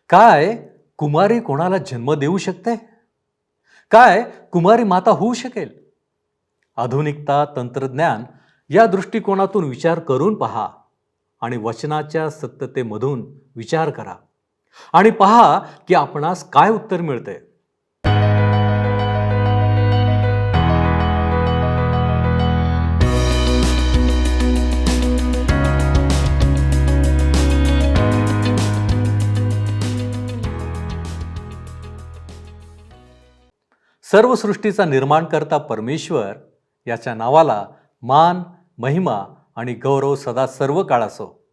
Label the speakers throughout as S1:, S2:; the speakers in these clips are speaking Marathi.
S1: काय कुमारी कोणाला जन्म देऊ शकते? काय कुमारी माता होऊ शकेल? आधुनिकता, तंत्रज्ञान या दृष्टिकोनातून विचार करून पहा आणि वचनाच्या सत्यतेमधून विचार करा आणि पहा की आपणास काय उत्तर मिळते. सर्व सृष्टीचा निर्माणकर्ता परमेश्वर याच्या नावाला मान, महिमा आणि गौरव सदा सर्व काळ असो.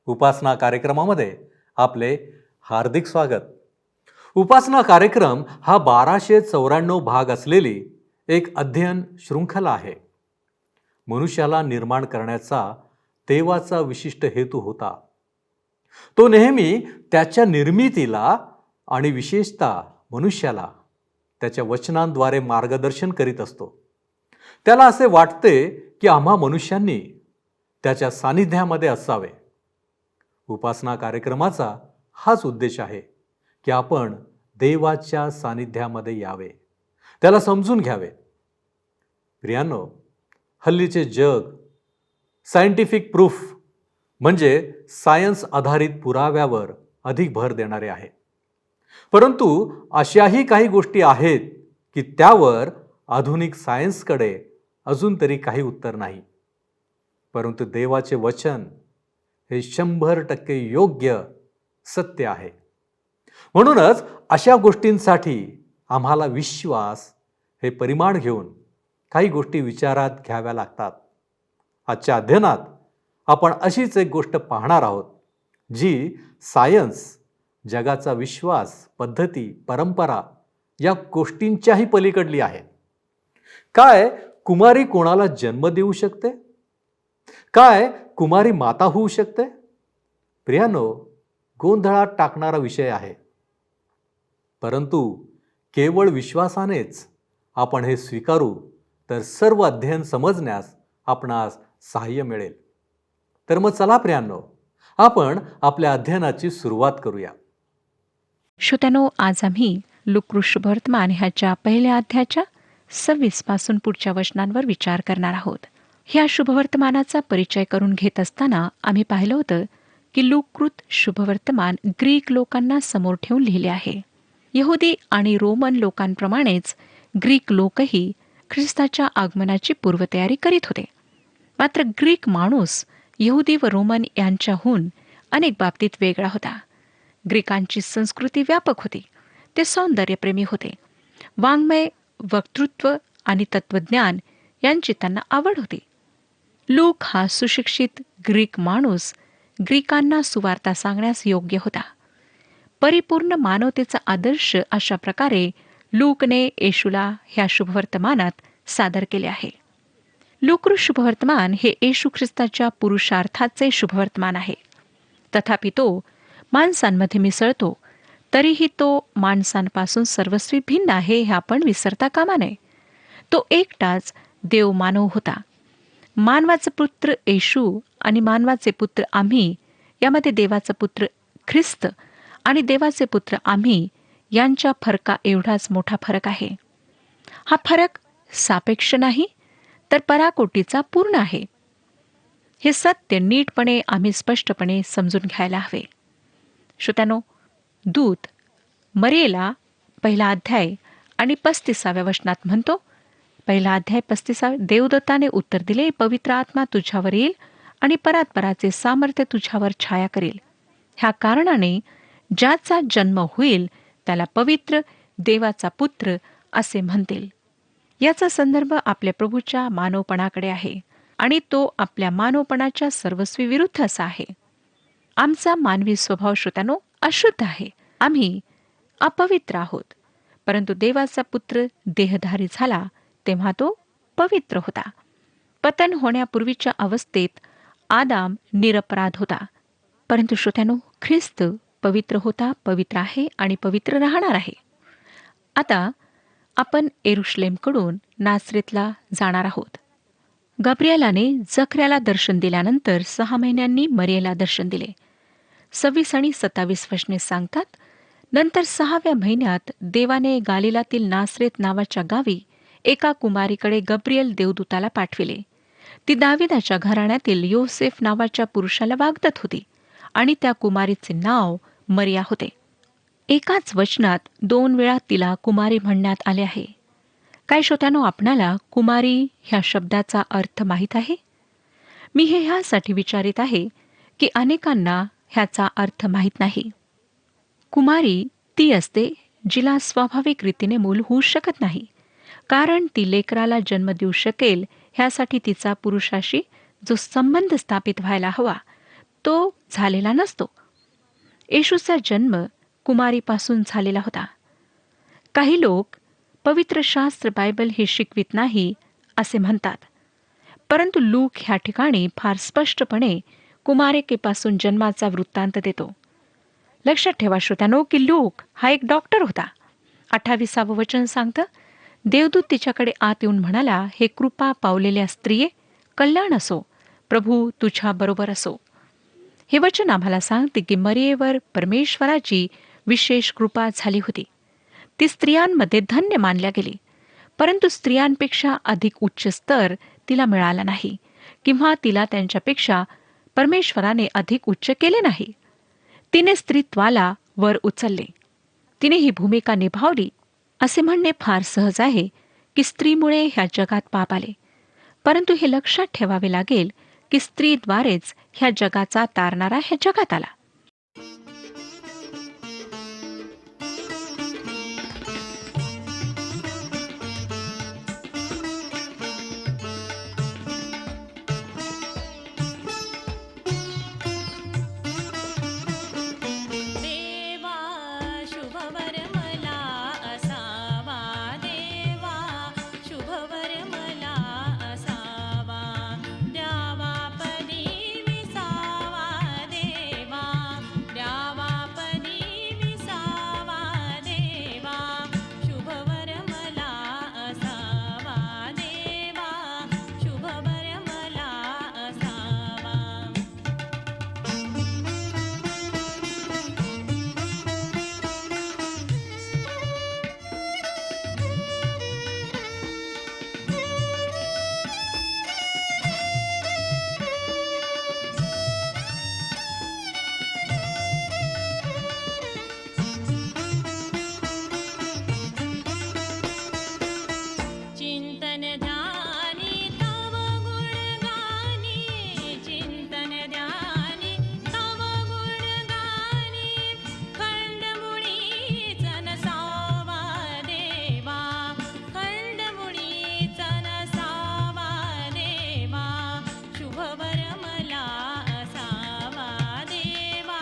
S1: उपासना कार्यक्रमामध्ये आपले हार्दिक स्वागत. उपासना कार्यक्रम हा 1294 भाग असलेली एक अध्ययन शृंखला आहे. मनुष्याला निर्माण करण्याचा देवाचा विशिष्ट हेतू होता. तो नेहमी त्याच्या निर्मितीला आणि विशेषतः मनुष्याला त्याच्या वचनांद्वारे मार्गदर्शन करीत असतो. त्याला असे वाटते की आम्हा मनुष्यांनी त्याच्या सानिध्यामध्ये असावे. उपासना कार्यक्रमाचा हाच उद्देश आहे की आपण देवाच्या सानिध्यामध्ये यावे, त्याला समजून घ्यावे. प्रियांनो, हल्लीचे जग सायंटिफिक प्रूफ म्हणजे सायन्स आधारित पुराव्यावर अधिक भर देणारे आहे. परंतु अशाही काही गोष्टी आहेत की त्यावर आधुनिक सायन्सकडे अजून तरी काही उत्तर नाही. परंतु देवाचे वचन हे 100% योग्य सत्य आहे. म्हणूनच अशा गोष्टींसाठी आम्हाला विश्वास हे परिमाण घेऊन काही गोष्टी विचारात घ्याव्या लागतात. आजच्या अध्ययनात आपण अशीच एक गोष्ट पाहणार आहोत जी सायन्स, जगाचा विश्वास, पद्धती, परंपरा या गोष्टींच्याही पलीकडली आहे. काय कुमारी कोणाला जन्म देऊ शकते? काय कुमारी माता होऊ शकते? प्रियांनो, गोंधळात टाकणारा विषय आहे. परंतु केवळ विश्वासानेच आपण हे स्वीकारू तर सर्व अध्ययन समजण्यास आपणास सहाय्य मिळेल. तर मग चला प्रियांनो, आपण आपल्या अध्ययनाची सुरुवात करूया.
S2: श्रोत्यानो, आज आम्ही लूका शुभवर्तमान ह्याच्या पहिल्या अध्यायाच्या 26 पासून पुढच्या वचनांवर विचार करणार आहोत. ह्या शुभवर्तमानाचा परिचय करून घेत असताना आम्ही पाहिलं होतं की लूककृत शुभवर्तमान ग्रीक लोकांना समोर ठेवून लिहिले आहे. यहुदी आणि रोमन लोकांप्रमाणेच ग्रीक लोकही ख्रिस्ताच्या आगमनाची पूर्वतयारी करीत होते. मात्र ग्रीक माणूस यहुदी व रोमन यांच्याहून अनेक बाबतीत वेगळा होता. ग्रीकांची संस्कृती व्यापक होती. ते सौंदर्यप्रेमी होते. वाङ्मय, वक्तृत्व आणि तत्वज्ञान यांची त्यांना आवड होती. लूक हा सुशिक्षित ग्रीक माणूस ग्रीकांना सुवार्ता सांगण्यास योग्य होता. परिपूर्ण मानवतेचा आदर्श अशा प्रकारे लूकने येशूला ह्या शुभवर्तमानात सादर केले आहे. लूका शुभवर्तमान हे येशू ख्रिस्ताच्या पुरुषार्थाचे शुभवर्तमान आहे. तथापि तो माणसांमध्ये मिसळतो, तरीही तो माणसांपासून सर्वस्वी भिन्न आहे हे आपण विसरता कामा नये. तो एकटाच देव मानव होता. मानवाचा पुत्र येशू आणि मानवाचे पुत्र आम्ही यामध्ये देवाचा पुत्र ख्रिस्त आणि देवाचे पुत्र आम्ही यांच्या फरका एवढाच मोठा फरक आहे. हा फरक सापेक्ष नाही तर पराकोटीचा पूर्ण आहे. हे सत्य नीटपणे आम्ही स्पष्टपणे समजून घ्यायला हवे. श्रोत्यानो, दूत मरियेला पहिला अध्याय आणि 35व्या वचनात म्हणतो, पहिला अध्याय 35, देवदत्ताने उत्तर दिले, पवित्र आत्मा तुझ्यावर येईल आणि परात्पराचे सामर्थ्य तुझ्यावर छाया करेल. ह्या कारणाने ज्याचा जन्म होईल त्याला पवित्र देवाचा पुत्र असे म्हणतील. याचा संदर्भ आपल्या प्रभूच्या मानवपणाकडे आहे आणि तो आपल्या मानवपणाच्या सर्वस्वी विरुद्ध असा आहे. आमचा मानवी स्वभाव श्रोत्यानो अशुद्ध आहे. आम्ही अपवित्र आहोत. परंतु देवाचा पुत्र देहधारी झाला तेव्हा तो पवित्र होता. पतन होण्यापूर्वीच्या अवस्थेत आदाम निरपराध होता. परंतु श्रोत्यानो, ख्रिस्त पवित्र होता, पवित्र आहे आणि पवित्र राहणार आहे. आता आपण यरुशलेमकडून नासरेतला जाणार आहोत. गब्रिएलाने जखर्याला दर्शन दिल्यानंतर 6 महिन्यांनी मरियेला दर्शन दिले. 26 आणि 27 वचने सांगतात, नंतर 6व्या महिन्यात देवाने गालिलातील नासरेत नावाच्या गावी एका कुमारीकडे गब्रिएल देवदूताला पाठविले. ती दाविदाच्या घराण्यातील योसेफ नावाच्या पुरुषाला वागदत होती आणि त्या कुमारीचे नाव मरिया होते. एकाच वचनात 2 वेळा तिला कुमारी म्हणण्यात आले आहे. काय श्रोत्यानो, आपणाला कुमारी ह्या शब्दाचा अर्थ माहीत आहे? मी हे ह्यासाठी विचारित आहे की अनेकांना ह्याचा अर्थ माहीत नाही. कुमारी ती असते जिला स्वाभाविक रीतीने मूल होऊ शकत नाही, कारण ती लेकराला जन्म देऊ शकेल ह्यासाठी तिचा पुरुषाशी जो संबंध स्थापित व्हायला हवा तो झालेला नसतो. येशूचा जन्म कुमारीपासून झालेला होता. काही लोक पवित्र शास्त्र बायबल हे शिकवित नाही असे म्हणतात, परंतु लूक ह्या ठिकाणी फार स्पष्टपणे कुमारिकेपासून जन्माचा वृत्तांत देतो. लक्षात ठेवा श्रोत्यानो की लूक हा एक डॉक्टर होता. 28वं वचन सांगतं, देवदूत तिच्याकडे आत येऊन म्हणाला, हे कृपा पावलेल्या स्त्रिये, कल्याण असो, प्रभू तुझ्या बरोबर असो. हे वचन आम्हाला सांगते की मरियेवर परमेश्वराची विशेष कृपा झाली होती. ती स्त्रियांमध्ये धन्य मानल्या गेली, परंतु स्त्रियांपेक्षा अधिक उच्च स्तर तिला मिळाला नाही किंवा तिला त्यांच्यापेक्षा परमेश्वराने अधिक उच्च केले नाही. तिने स्त्रीत्वाला वर उचलले. तिने ही भूमिका निभावली. असे म्हणणे फार सहज आहे की स्त्रीमुळे ह्या जगात पाप आले, परंतु हे लक्षात ठेवावे लागेल की स्त्रीद्वारेच ह्या जगाचा तारणारा ह्या जगात आला.
S3: देवा शुभवर मला असावा, देवा शुभवर मला असावा, द्यावा पदी विसावा, देवा द्यावा पदी विसावा, देवा शुभवर मला असावा, देवा शुभवर मला असावा. चिंतन ध्यानी तव गुणगानी, चिंतन ध्यानी तव गुणगानी, खंडमुळीच नसावा, देवा खंडमुळीच नसावा, देवा शुभवर मला असावा, देवा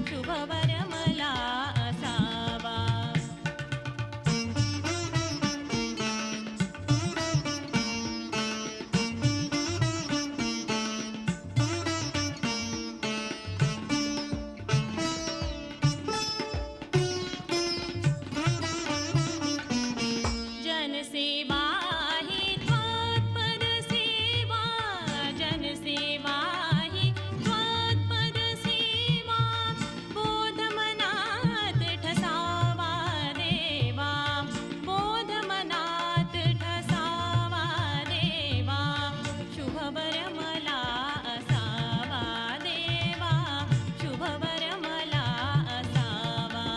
S3: शुभवर मला असावा. जनसेवा ही त्वत्पद सेवा, जनसेवा ही त्वत्पद सेवा, बोध मनात ठसावा, देवा बोध मनात ठसावा, देवा शुभवर मला असावा, देवा शुभवर मला असावा.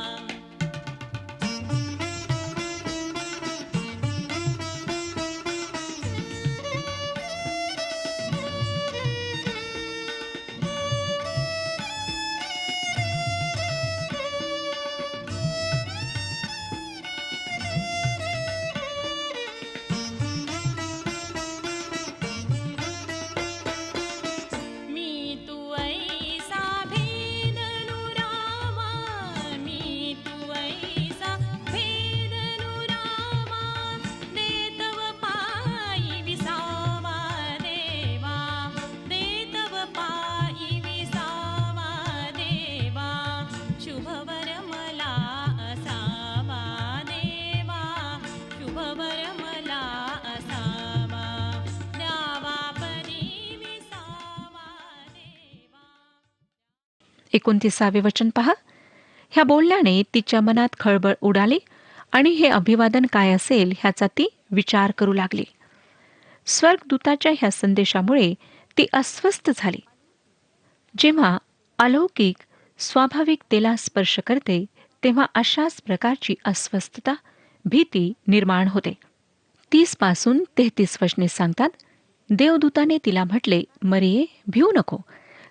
S2: 29वे वचन पहा. ह्या बोलण्याने तिच्या मनात खळबळ उडाली आणि हे अभिवादन काय असेल ह्याचा ती विचार करू लागली. स्वर्गदूताच्या ह्या संदेशामुळे ती अस्वस्थ झाली. जेव्हा अलौकिक स्वाभाविकतेला स्पर्श करते तेव्हा अशाच प्रकारची अस्वस्थता, भीती निर्माण होते. 30 पासून 33 वचने सांगतात, देवदूताने तिला म्हटले, मरिये, भिवू नको,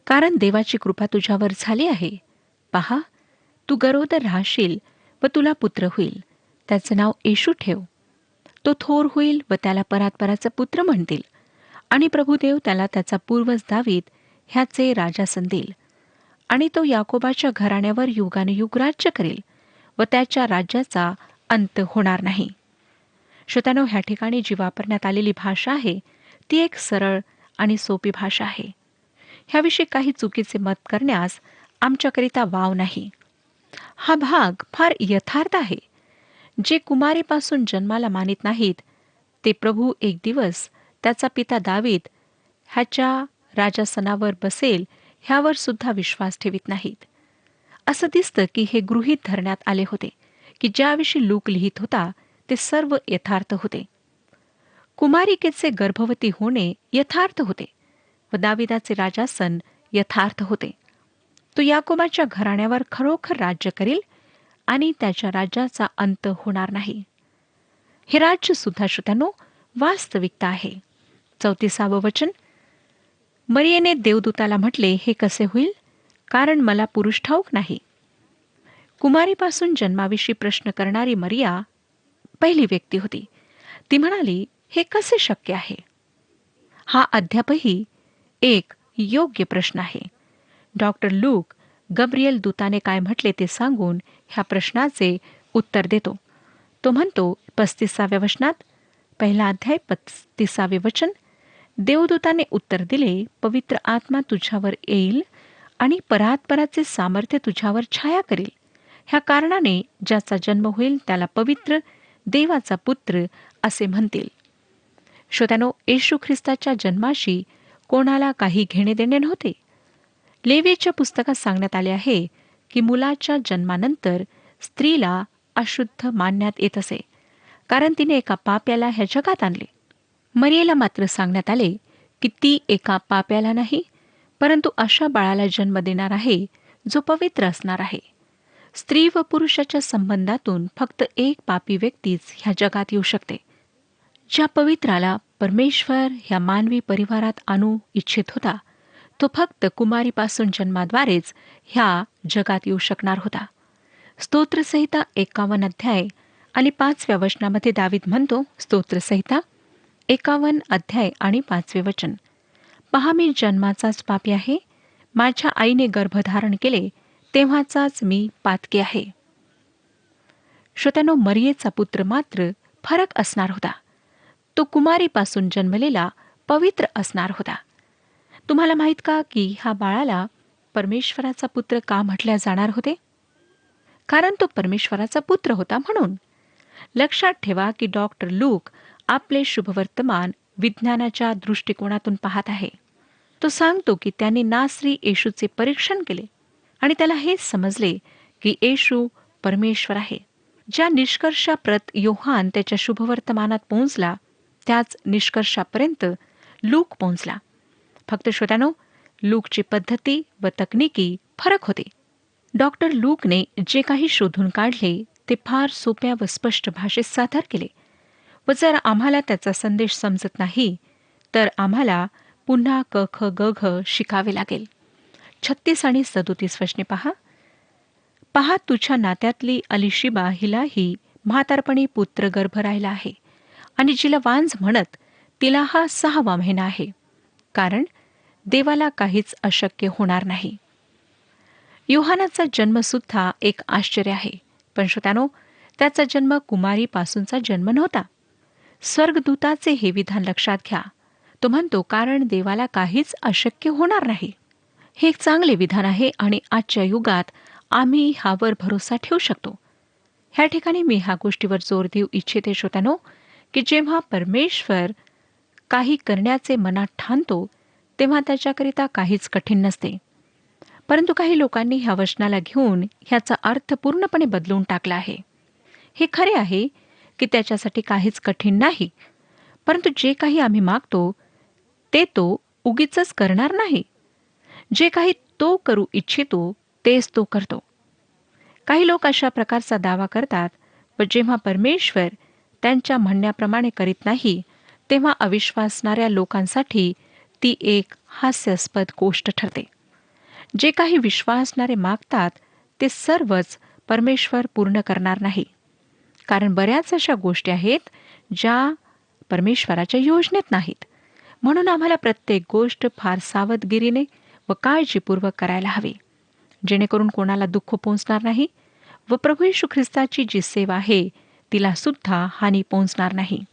S2: कारण देवाची कृपा तुझ्यावर झाली आहे. पहा, तू गरोदर राहशील व तुला पुत्र होईल. त्याचं नाव येशू ठेव. तो थोर होईल व त्याला परात्पराचा पुत्र म्हणतील. आणि प्रभुदेव त्याला त्याचा पूर्वज दावीद ह्याचे राजासन देईल. आणि तो याकोबाच्या घराण्यावर युगानुयुग राज्य करेल व त्याच्या राज्याचा अंत होणार नाही. श्रोत्यानो, ह्या ठिकाणी जी वापरण्यात आलेली भाषा आहे ती एक सरळ आणि सोपी भाषा आहे. ह्याविषयी काही चुकीचे मत करण्यास आमच्याकरिता वाव नाही. हा भाग फार यथार्थ आहे. जे कुमारीपासून जन्माला मानित नाहीत ते प्रभू एक दिवस त्याचा पिता दावीद ह्याच्या राजासनावर बसेल ह्यावर सुद्धा विश्वास ठेवित नाहीत. असं दिसतं की हे गृहीत धरण्यात आले होते की ज्याविषयी लूक लिहित होता ते सर्व यथार्थ होते. कुमारिकेचे गर्भवती होणे यथार्थ होते व दाविदाचे राजासन यथार्थ होते. तो याकोबाच्या घराण्यावर खरोखर राज्य करील आणि त्याच्या राज्याचा अंत होणार नाही. हे राज्य सुद्धा श्रोत्यानो वास्तविकता आहे. 34 वचन, मरियेने देवदूताला म्हटले, हे कसे होईल, कारण मला पुरुष ठाऊक नाही. कुमारीपासून जन्माविषयी प्रश्न करणारी मरिया पहिली व्यक्ती होती. ती म्हणाली, हे कसे शक्य आहे? हा अद्यापही एक योग्य प्रश्न आहे. डॉक्टर लूक गब्रियल दूताने काय म्हटले ते सांगून ह्या प्रश्नाचे उत्तर देतो. तो म्हणतो 35व्या वचनात, पहिला अध्याय 35 वचन, देवदूताने उत्तर दिले, पवित्र आत्मा तुझ्यावर येईल आणि परात्पराचे सामर्थ्य तुझ्यावर छाया करेल. ह्या कारणाने ज्याचा जन्म होईल त्याला पवित्र देवाचा पुत्र असे म्हणतील. श्रोत्यानो, येशू ख्रिस्ताच्या जन्माशी कोणाला काही घेणे देणे नव्हते. लेवीच्या पुस्तकात सांगण्यात आले आहे की मुलाच्या जन्मानंतर स्त्रीला अशुद्ध मानण्यात येत असे, कारण तिने एका पाप्याला ह्या जगात आणले. मरियेला मात्र सांगण्यात आले की ती एका पाप्याला नाही, परंतु अशा बाळाला जन्म देणार आहे जो पवित्र असणार आहे. स्त्री व पुरुषाच्या संबंधातून फक्त एक पापी व्यक्तीच ह्या जगात येऊ शकते. ज्या पवित्राला परमेश्वर ह्या मानवी परिवारात आणू इच्छित होता तो फक्त कुमारीपासून जन्माद्वारेच ह्या जगात येऊ शकणार होता. स्तोत्रसंहिता 51 अध्याय आणि 5व्या वचनामध्ये दावीद म्हणतो, स्तोत्रसंहिता 51 अध्याय आणि 5वे वचन, पहा, मी जन्माचाच पापी आहे. माझ्या आईने गर्भधारण केले तेव्हाचाच मी पातकी आहे. श्रोत्यानो, मरियेचा पुत्र मात्र फरक असणार होता. तो कुमारीपासून जन्मलेला पवित्र असणार होता. तुम्हाला माहीत का की ह्या बाळाला परमेश्वराचा पुत्र का म्हटल्या जाणार होते? कारण तो परमेश्वराचा पुत्र होता म्हणून. लक्षात ठेवा की डॉक्टर लूक आपले शुभवर्तमान विज्ञानाच्या दृष्टिकोनातून पाहत आहे. तो सांगतो की त्यांनी नासरी येशूचे परीक्षण केले आणि त्याला हेच समजले की येशू परमेश्वर आहे. ज्या निष्कर्षाप्रत योहान त्याच्या शुभवर्तमानात पोहोचला त्याच निष्कर्षापर्यंत लूक पोहोचला. फक्त श्रोत्यानो, लूकची पद्धती व तकनिकी फरक होते. डॉक्टर लूकने जे काही शोधून काढले ते फार सोप्या व स्पष्ट भाषेत सादर केले व जर आम्हाला त्याचा संदेश समजत नाही तर आम्हाला पुन्हा क ख ग घ शिकावे लागेल. 36 आणि 37 वचने पहा. पहा, तुझ्या नात्यातली अलिशिबा हिलाही म्हातारपणी पुत्र गर्भ राहिला आहे आणि जिला वांझ म्हणत तिला हा 6वा महिना आहे, कारण देवाला काहीच अशक्य होणार नाही. योहानाचा जन्मसुद्धा एक आश्चर्य आहे, पण श्रोत्यानो, त्याचा जन्म कुमारीपासूनचा जन्म नव्हता. स्वर्गदूताचे हे विधान लक्षात घ्या. तो म्हणतो, कारण देवाला काहीच अशक्य होणार नाही. हे एक चांगले विधान आहे आणि आजच्या युगात आम्ही ह्यावर भरोसा ठेवू शकतो. ह्या ठिकाणी मी ह्या गोष्टीवर जोर देऊ इच्छिते श्रोत्यानो, की जेव्हा परमेश्वर काही करण्याचे मनात ठाणतो तेव्हा त्याच्याकरिता काहीच कठीण नसते. परंतु काही लोकांनी ह्या वचनाला घेऊन ह्याचा अर्थ पूर्णपणे बदलून टाकला आहे. हे खरे आहे की त्याच्यासाठी काहीच कठीण नाही, परंतु जे काही आम्ही मागतो ते तो उगीचच करणार नाही. जे काही तो करू इच्छितो तेच तो करतो. काही लोक अशा प्रकारचा दावा करतात, व जेव्हा परमेश्वर त्यांच्या म्हणण्याप्रमाणे करीत नाही तेव्हा अविश्वासणाऱ्या लोकांसाठी ती एक हास्यास्पद गोष्ट ठरते. जे काही विश्वासणारे मागतात ते सर्वच परमेश्वर पूर्ण करणार नाही, कारण बऱ्याच अशा गोष्टी आहेत ज्या परमेश्वराच्या योजनेत नाहीत. म्हणून आम्हाला प्रत्येक गोष्ट फार सावधगिरीने व काळजीपूर्वक करायला हवी, जेणेकरून कोणाला दुःख पोहोचणार नाही व प्रभू येशू ख्रिस्ताची जी सेवा आहे तिला सुद्धा हानी पोहोचणार नाही.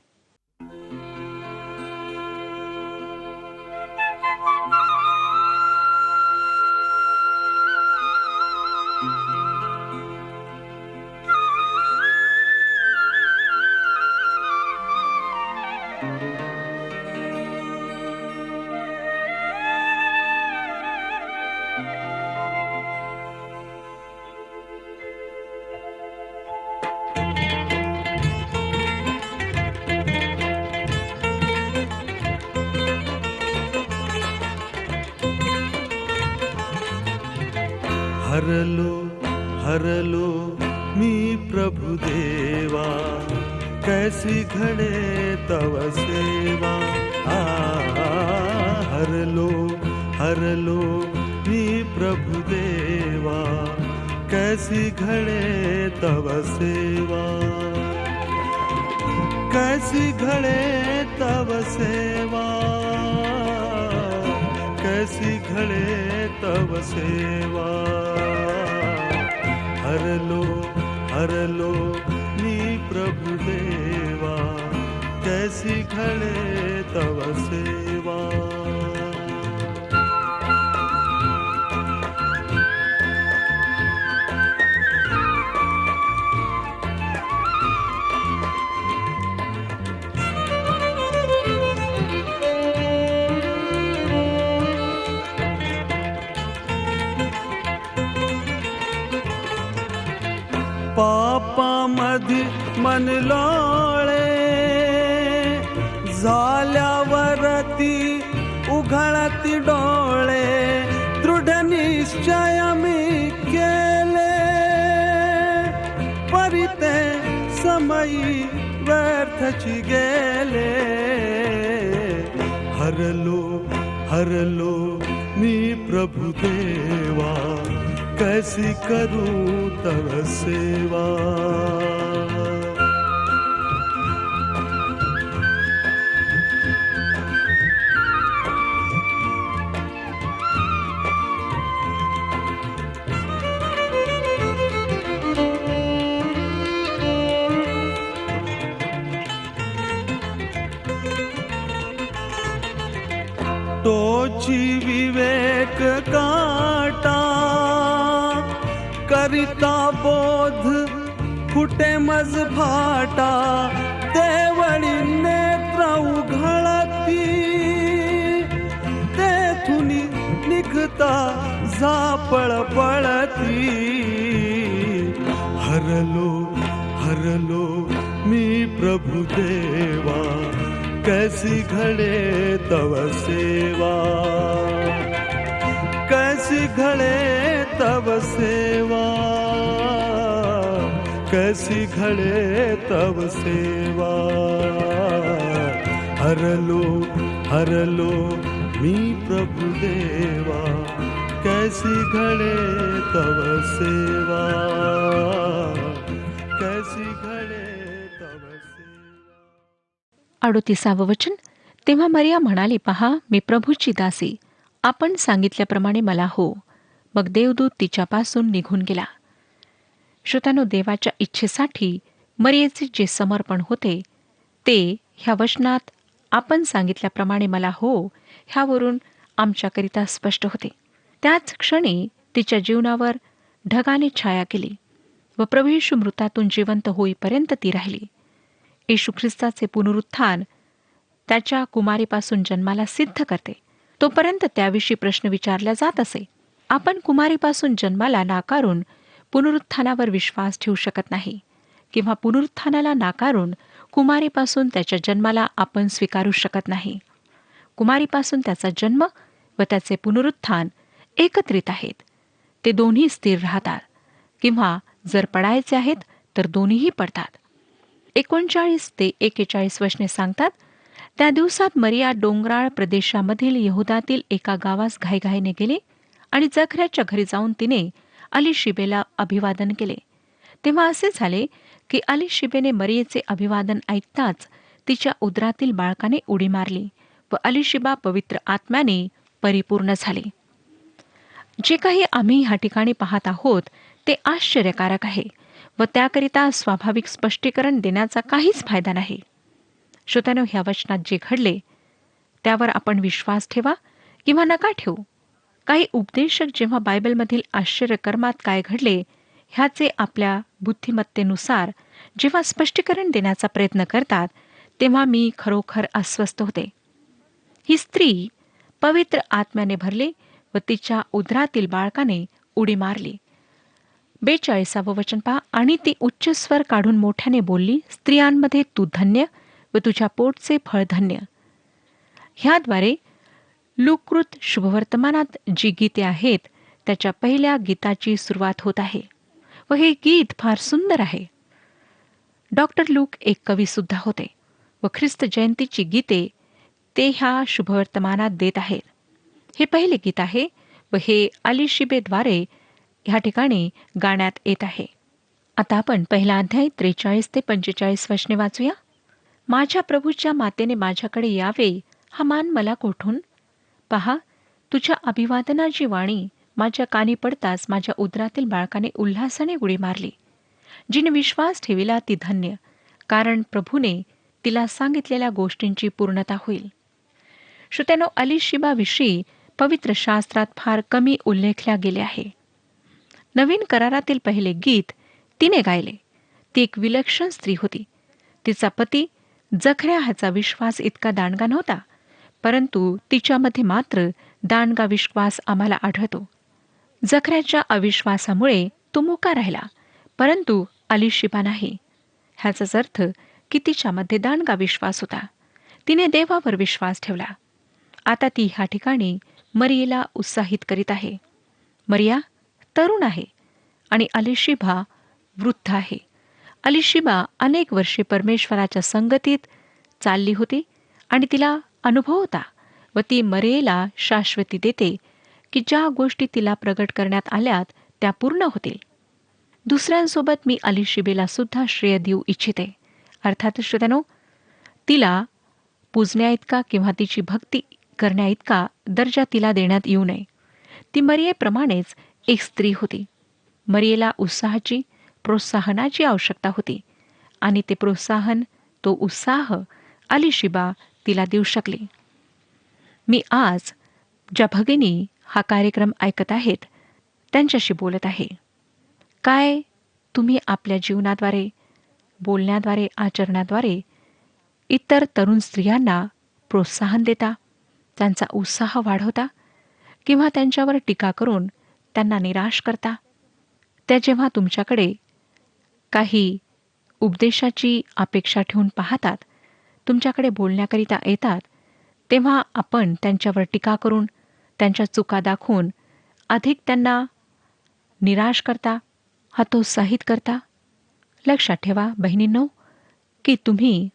S4: हरलो हरलो मी प्रभु देवा, कैसी घडे तव सेवा. हरलो हरलो मी प्रभु देवा, कैसी घडे तव सेवा. कैसी घडे तव सेवा, कैसी घडे तव सेवा. हरलो हरलो मी प्रभु देवा, कैसी घडे तव सेवा. पापामध्ये मन लोळे, झाल्यावरती उघडती डोळे. दृढ निश्चय मी केले, परिते समयी व्यर्थची गेले. हरलो हरलो मी प्रभु देवा, कैसी करूं तव सेवा. टोची विवेक काटा, करिता बोध फुटे मज फाटा. देवळी नेत्र उघडती, तेथुनी निघता झापळ पळती. हरलो हरलो मी प्रभु देवा, कैसी घडे तव सेवा. कैसी घडे तव सेवा, कैसी घडे तव सेवा. हरलो हरलो मी प्रभु देवा, कैसी घडे तव सेवा. कैसी घडे तव सेवा.
S2: 38 वचन. तेव्हा मरिया म्हणाली, पहा मी प्रभूची दासी, आपण सांगितल्याप्रमाणे मला हो. मग देवदूत तिच्यापासून निघून गेला. श्रोत्यानो, देवाच्या इच्छेसाठी मरियेचे जे समर्पण होते ते ह्या वचनात आपण सांगितल्याप्रमाणे मला हो ह्यावरून आमच्याकरिता स्पष्ट होते. त्याच क्षणी तिच्या जीवनावर ढगाने छाया केली व प्रभू येशू मृतातून जिवंत होईपर्यंत ती राहिली. येशू ख्रिस्ताचे पुनरुत्थान त्याच्या कुमारीपासून जन्माला सिद्ध करते. तोपर्यंत त्याविषयी प्रश्न विचारला जात असे. आपण कुमारीपासून जन्माला नाकारून पुनरुत्थानावर विश्वास ठेवू शकत नाही, किंवा पुनरुत्थानाला नाकारून कुमारीपासून त्याच्या जन्माला आपण स्वीकारू शकत नाही. कुमारीपासून त्याचा जन्म व त्याचे पुनरुत्थान एकत्रित आहेत. ते दोन्ही स्थिर राहतात, किंवा जर पडायचे आहेत तर दोन्हीही पडतात. 39 ते 41 वचने सांगतात, त्या दिवसात मरिया डोंगराळ प्रदेशामधील यहुदातील एका गावास घाईघाईने गेली आणि जखऱ्याच्या घरी जाऊन तिने अलिशिबेला अभिवादन केले. तेव्हा असे झाले की अलिशिबेने मरियेचे अभिवादन ऐकताच तिच्या उदरातील बाळकाने उडी मारली व अलिशिबा पवित्र आत्म्याने परिपूर्ण झाली. जे काही आम्ही ह्या ठिकाणी पाहत आहोत ते आश्चर्यकारक आहे व त्याकरिता स्वाभाविक स्पष्टीकरण देण्याचा काहीच फायदा नाही. श्रोत्यानो, ह्या वचनात जे घडले त्यावर आपण विश्वास ठेवा किंवा नका ठेवू. काही उपदेशक जेव्हा बायबलमधील आश्चर्यकर्मात काय घडले ह्याचे आपल्या बुद्धिमत्तेनुसार जेव्हा स्पष्टीकरण देण्याचा प्रयत्न करतात, तेव्हा मी खरोखर अस्वस्थ होते. ही स्त्री पवित्र आत्म्याने भरली व तिच्या उदरातील बाळकाने उडी मारली. 42 वचन पहा, आणि ती उच्च स्वर काढून मोठ्याने बोलली, स्त्रियांमध्ये तू धन्य व तुझ्या पोटचे फळ धन्य. ह्याद्वारे लूककृत शुभवर्तमानात जी गीते आहेत त्याच्या पहिल्या गीताची सुरुवात होत आहे व हे गीत फार सुंदर आहे. डॉक्टर लूक एक कवी सुद्धा होते व ख्रिस्त जयंतीची गीते ते ह्या शुभवर्तमानात देत आहेत. हे पहिले गीत आहे व हे अलिशिबेद्वारे ह्या ठिकाणी गाण्यात येत आहे. आता आपण पहिला अध्याय 43 ते 45 वचने वाचूया. माझ्या प्रभूच्या मातेने माझ्याकडे यावे हा मान मला कोठून? पहा, तुझ्या अभिवादनाची वाणी माझ्या कानी पडताच माझ्या उदरातील बाळकाने उल्हासाने उडी मारली. जिने विश्वास ठेविला ती धन्य, कारण प्रभूने तिला सांगितलेल्या गोष्टींची पूर्णता होईल. श्रोत्यानो, अलिशिबाविषयी पवित्र शास्त्रात फार कमी उल्लेखल्या गेले आहे. नवीन करारातील पहिले गीत तिने गायले. ती एक विलक्षण स्त्री होती. तिचा पती जखऱ्या ह्याचा विश्वास इतका दांडगा नव्हता, परंतु तिच्यामध्ये मात्र दांडगा विश्वास आम्हाला आढळतो. जखऱ्याच्या अविश्वासामुळे तो मुका राहिला, परंतु अलिशिबा नाही. ह्याचाच अर्थ की तिच्यामध्ये दांडगा विश्वास होता. तिने देवावर विश्वास ठेवला. आता ती ह्या ठिकाणी मरियेला उत्साहित करीत आहे. मरिया तरुण आहे आणि अलिशिबा वृद्ध आहे. अलिशिबा अनेक वर्षे परमेश्वराच्या संगतीत चालली होती आणि तिला अनुभव होता व ती मरियेला शाश्वती देते की ज्या गोष्टी तिला प्रगट करण्यात आल्यात त्या पूर्ण होतील. दुसऱ्यांसोबत मी अलिशिबेला सुद्धा श्रेय देऊ इच्छिते. अर्थात श्रोत्यानो, तिला पूजण्याइतका किंवा तिची भक्ती करण्याइतका दर्जा तिला देण्यात येऊ नये. ती मरियेप्रमाणेच एक स्त्री होती. मरियेला उत्साहाची, प्रोत्साहनाची आवश्यकता होती आणि ते प्रोत्साहन, तो उत्साह अलिशिबा तिला देऊ शकली. मी आज ज्या भगिनी हा कार्यक्रम ऐकत आहेत त्यांच्याशी बोलत आहे. काय तुम्ही आपल्या जीवनाद्वारे, बोलण्याद्वारे, आचरणाद्वारे इतर तरुण स्त्रियांना प्रोत्साहन देता, त्यांचा उत्साह वाढवता, किंवा त्यांच्यावर टीका करून त्यांना निराश करता? त्या जेव्हा तुमच्याकडे काही उपदेशाची अपेक्षा ठेवून पाहतात, तुमच्याकडे बोलण्याकरिता येतात, तेव्हा आपण त्यांच्यावर टीका करून, त्यांच्या चुका दाखवून अधिक त्यांना निराश करता, हतोत्साहित करता? लक्षात ठेवा बहिणींनो, की तुम्ही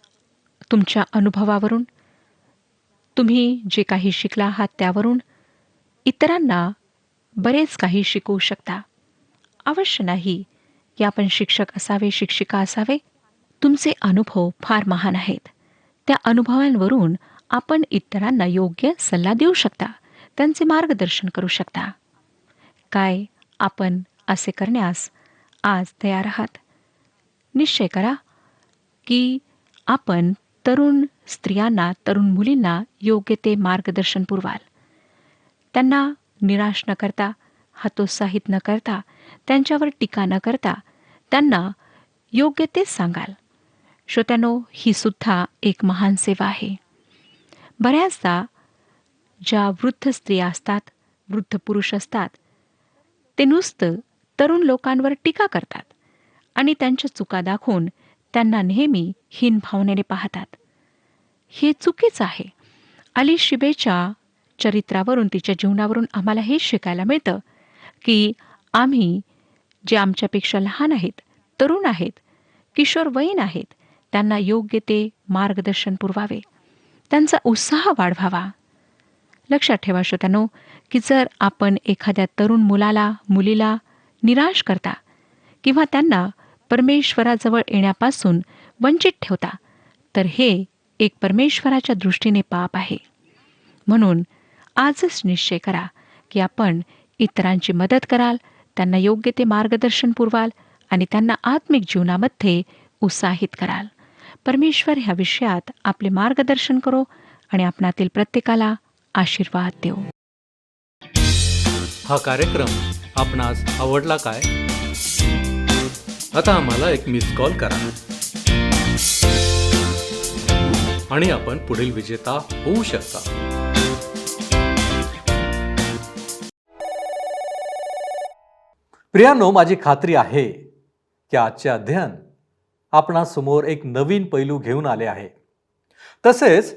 S2: तुमच्या अनुभवावरून, तुम्ही जे काही शिकला आहात त्यावरून इतरांना बरेच काही शिकवू शकता. अवश्य नाही की आपण शिक्षक असावे, शिक्षिका असावे. तुमचे अनुभव फार महान आहेत. त्या अनुभवांवरून आपण इतरांना योग्य सल्ला देऊ शकता, त्यांचे मार्गदर्शन करू शकता. काय आपण असे करण्यास आज तयार आहात? निश्चय करा की आपण तरुण स्त्रियांना, तरुण मुलींना योग्य ते मार्गदर्शन पुरवाल. त्यांना निराश न करता, हतोत्साहित न करता, त्यांच्यावर टीका न करता त्यांना योग्य तेच सांगाल. श्रोत्यानो, ही सुद्धा एक महान सेवा आहे. बऱ्याचदा ज्या वृद्ध स्त्रिया असतात, वृद्ध पुरुष असतात, ते नुसतं तरुण लोकांवर टीका करतात आणि त्यांच्या चुका दाखवून त्यांना नेहमी हीन भावनेने पाहतात. हे चुकीचं आहे. अलिशिबेच्या चरित्रावरून, तिच्या जीवनावरून आम्हाला हे शिकायला मिळतं की आम्ही जे आमच्यापेक्षा लहान आहेत, तरुण आहेत, किशोरवयीन आहेत, त्यांना योग्य ते मार्गदर्शन पुरवावे, त्यांचा उत्साह वाढवावा. लक्षात ठेवा श्रोत्यानो, की जर आपण एखाद्या तरुण मुलीला निराश करता किंवा त्यांना परमेश्वराजवळ येण्यापासून वंचित ठेवता, तर हे एक परमेश्वराच्या दृष्टीने पाप आहे. म्हणून आजच निश्चय करा की आपण इतरांची मदत कराल, त्यांना योग्य ते मार्गदर्शन पुरवाल आणि त्यांना आत्मिक जीवनामध्ये उत्साहित कराल. परमेश्वर ह्या विषयात आपले मार्गदर्शन करो आणि आपणातील प्रत्येकाला आशीर्वाद देऊ.
S1: हा कार्यक्रम आपणास आवडला काय? आता आम्हाला एक मिस कॉल करा आणि आपण पुढील विजेता होऊ शकता. प्रियांनो, माझी खात्री आहे की आजचे अध्ययन आपणासमोर एक नवीन पैलू घेऊन आले आहे, तसेच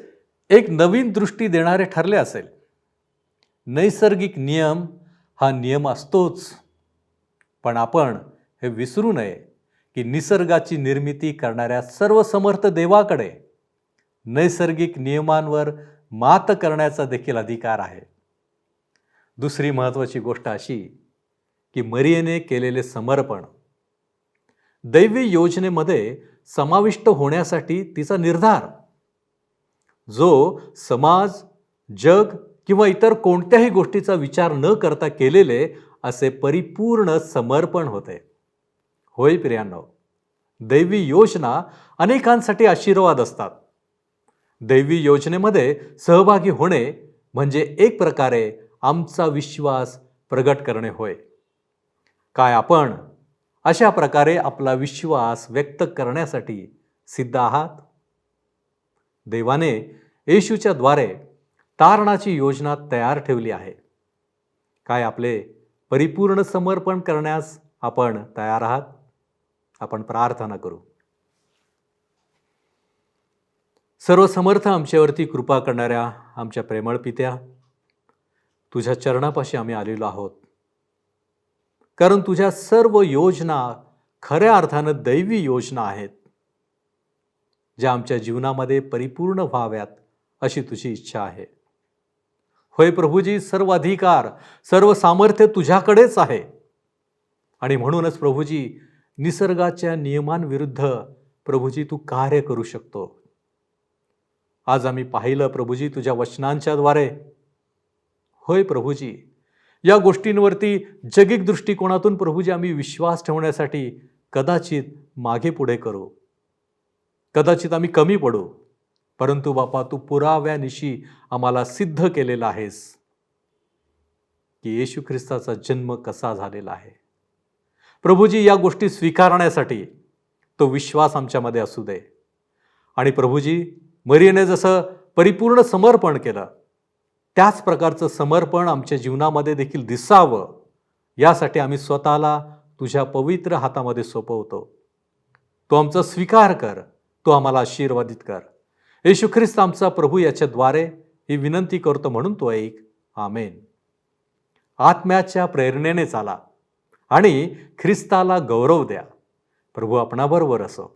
S1: एक नवीन दृष्टी देणारे ठरले असेल. नैसर्गिक नियम हा नियम असतोच, पण आपण हे विसरू नये की निसर्गाची निर्मिती करणाऱ्या सर्वसमर्थ देवाकडे नैसर्गिक नियमांवर मात करण्याचा देखील अधिकार आहे. दुसरी महत्त्वाची गोष्ट अशी की मरियेने केलेले समर्पण, दैवी योजनेमध्ये समाविष्ट होण्यासाठी तिचा निर्धार, जो समाज, जग किंवा इतर कोणत्याही गोष्टीचा विचार न करता केलेले असे परिपूर्ण समर्पण होते. होय प्रियांनो, दैवी योजना अनेकांसाठी आशीर्वाद असतात. दैवी योजनेमध्ये सहभागी होणे म्हणजे एक प्रकारे आमचा विश्वास प्रगट करणे होय. काय आपण अशा प्रकारे आपला विश्वास व्यक्त करण्यासाठी सिद्ध आहात? देवाने येशूच्या द्वारे तारणाची योजना तयार ठेवली आहे. काय आपले परिपूर्ण समर्पण करण्यास आपण तयार आहात? आपण प्रार्थना करू. सर्वसमर्थ आमच्यावरती कृपा करणाऱ्या आमच्या प्रेमळ पित्या, तुझ्या चरणापाशी आम्ही आलेलो आहोत, कारण तुझ्या सर्व योजना खऱ्या अर्थानं दैवी योजना आहेत, ज्या आमच्या जीवनामध्ये परिपूर्ण व्हाव्यात अशी तुझी इच्छा आहे. होय प्रभूजी, सर्व अधिकार, सर्व सामर्थ्य तुझ्याकडेच आहे आणि म्हणूनच प्रभूजी, निसर्गाच्या नियमांविरुद्ध प्रभूजी तू कार्य करू शकतो. आज आम्ही पाहिलं प्रभूजी तुझ्या वचनांच्या द्वारे. होय प्रभूजी, या गोष्टींवरती जगिक दृष्टिकोनातून प्रभूजी आम्ही विश्वास ठेवण्यासाठी कदाचित मागे पुढे करू, कदाचित आम्ही कमी पडू, परंतु बापा तू पुराव्यानिशी आम्हाला सिद्ध केलेला आहेस की येशू ख्रिस्ताचा जन्म कसा झालेला आहे. प्रभूजी, या गोष्टी स्वीकारण्यासाठी तो विश्वास आमच्यामध्ये असू दे. आणि प्रभूजी, मरियेने जसं परिपूर्ण समर्पण केलं, त्याच प्रकारचं समर्पण आमच्या जीवनामध्ये देखील दिसावं, यासाठी आम्ही स्वतःला तुझ्या पवित्र हातामध्ये सोपवतो. तो आमचा स्वीकार कर, तो आम्हाला आशीर्वादित कर. येशू ख्रिस्त आमचा प्रभू याच्याद्वारे ही विनंती करतो, म्हणून तो ऐक. आमेन. आत्म्याच्या प्रेरणेने चाला आणि ख्रिस्ताला गौरव द्या. प्रभू आपणाबरोबर असो.